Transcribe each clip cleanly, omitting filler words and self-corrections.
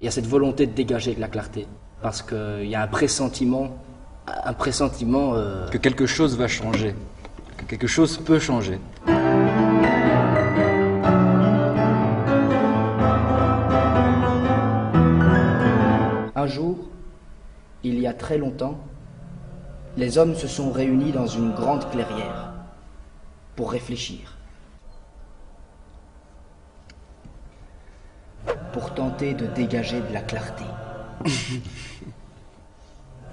Il y a cette volonté de dégager de la clarté, parce qu'il y a un pressentiment que quelque chose va changer, que quelque chose peut changer. Un jour, il y a très longtemps, les hommes se sont réunis dans une grande clairière pour réfléchir, pour tenter de dégager de la clarté.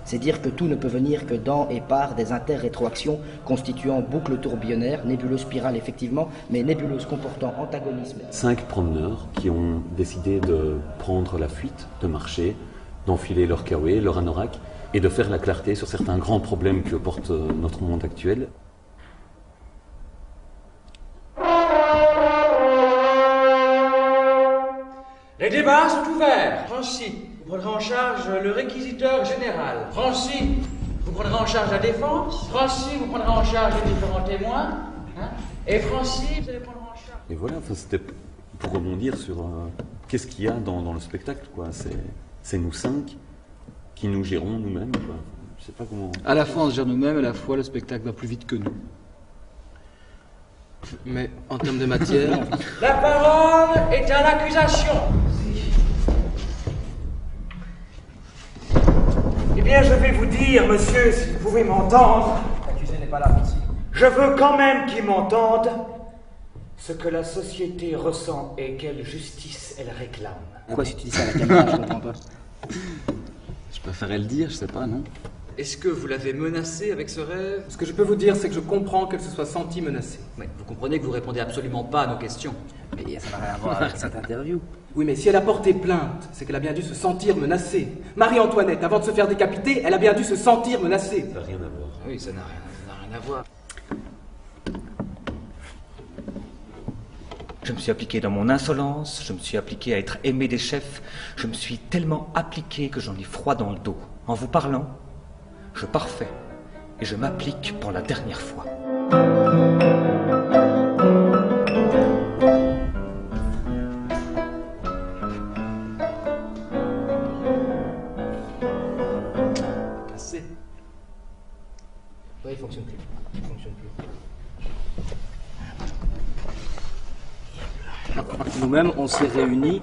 C'est dire que tout ne peut venir que dans et par des interrétroactions constituant boucles tourbillonnaires, nébuleuses spirales effectivement, mais nébuleuses comportant antagonisme. 5 promeneurs qui ont décidé de prendre la fuite, de marcher, d'enfiler leur kawaii, leur anorak, et de faire la clarté sur certains grands problèmes que porte notre monde actuel. Les débats sont ouverts. Francis, vous prendrez en charge le réquisiteur général. Francis, vous prendrez en charge la défense. Francis, vous prendrez en charge les différents témoins. Et Francis, vous allez prendre en charge... Et voilà, c'était pour rebondir sur qu'est-ce qu'il y a dans le spectacle, quoi. C'est nous 5 qui nous gérons nous-mêmes, quoi. Je sais pas comment... À la fois on se gère nous-mêmes, à la fois le spectacle va plus vite que nous. Mais en termes de matière... La parole est à l'accusation. Eh bien, je vais vous dire, monsieur, si vous pouvez m'entendre. L'accusé n'est pas là, merci. Je veux quand même qu'il m'entende ce que la société ressent et quelle justice elle réclame. Pourquoi si tu dis ça à la caméra, je comprends pas. Je préférais le dire, je sais pas, non? Est-ce que vous l'avez menacée avec ce rêve? Ce que je peux vous dire, c'est que je comprends qu'elle se soit sentie menacée. Oui, vous comprenez que vous répondez absolument pas à nos questions. Mais ça n'a rien à voir avec cette interview. Oui, mais si elle a porté plainte, c'est qu'elle a bien dû se sentir menacée. Marie-Antoinette, avant de se faire décapiter, elle a bien dû se sentir menacée. Ça n'a rien à voir. Oui, ça n'a rien à voir. Je me suis appliqué dans mon insolence, je me suis appliqué à être aimé des chefs, je me suis tellement appliqué que j'en ai froid dans le dos. En vous parlant, je parfais et je m'applique pour la dernière fois. Assez. Oui, il fonctionne plus. Il fonctionne plus. Nous-mêmes, on s'est réunis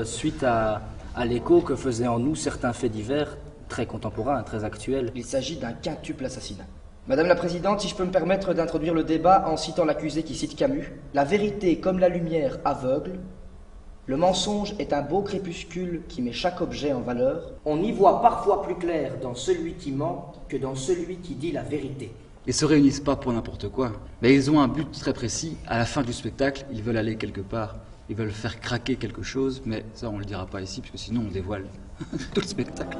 suite à l'écho que faisaient en nous certains faits divers très contemporains, très actuels. Il s'agit d'un quintuple assassinat. Madame la Présidente, si je peux me permettre d'introduire le débat en citant l'accusé qui cite Camus. La vérité, comme la lumière, aveugle. Le mensonge est un beau crépuscule qui met chaque objet en valeur. On y voit parfois plus clair dans celui qui ment que dans celui qui dit la vérité. Ils se réunissent pas pour n'importe quoi. Mais ils ont un but très précis. À la fin du spectacle, ils veulent aller quelque part. Ils veulent faire craquer quelque chose, mais ça on le dira pas ici, parce que sinon on dévoile tout le spectacle.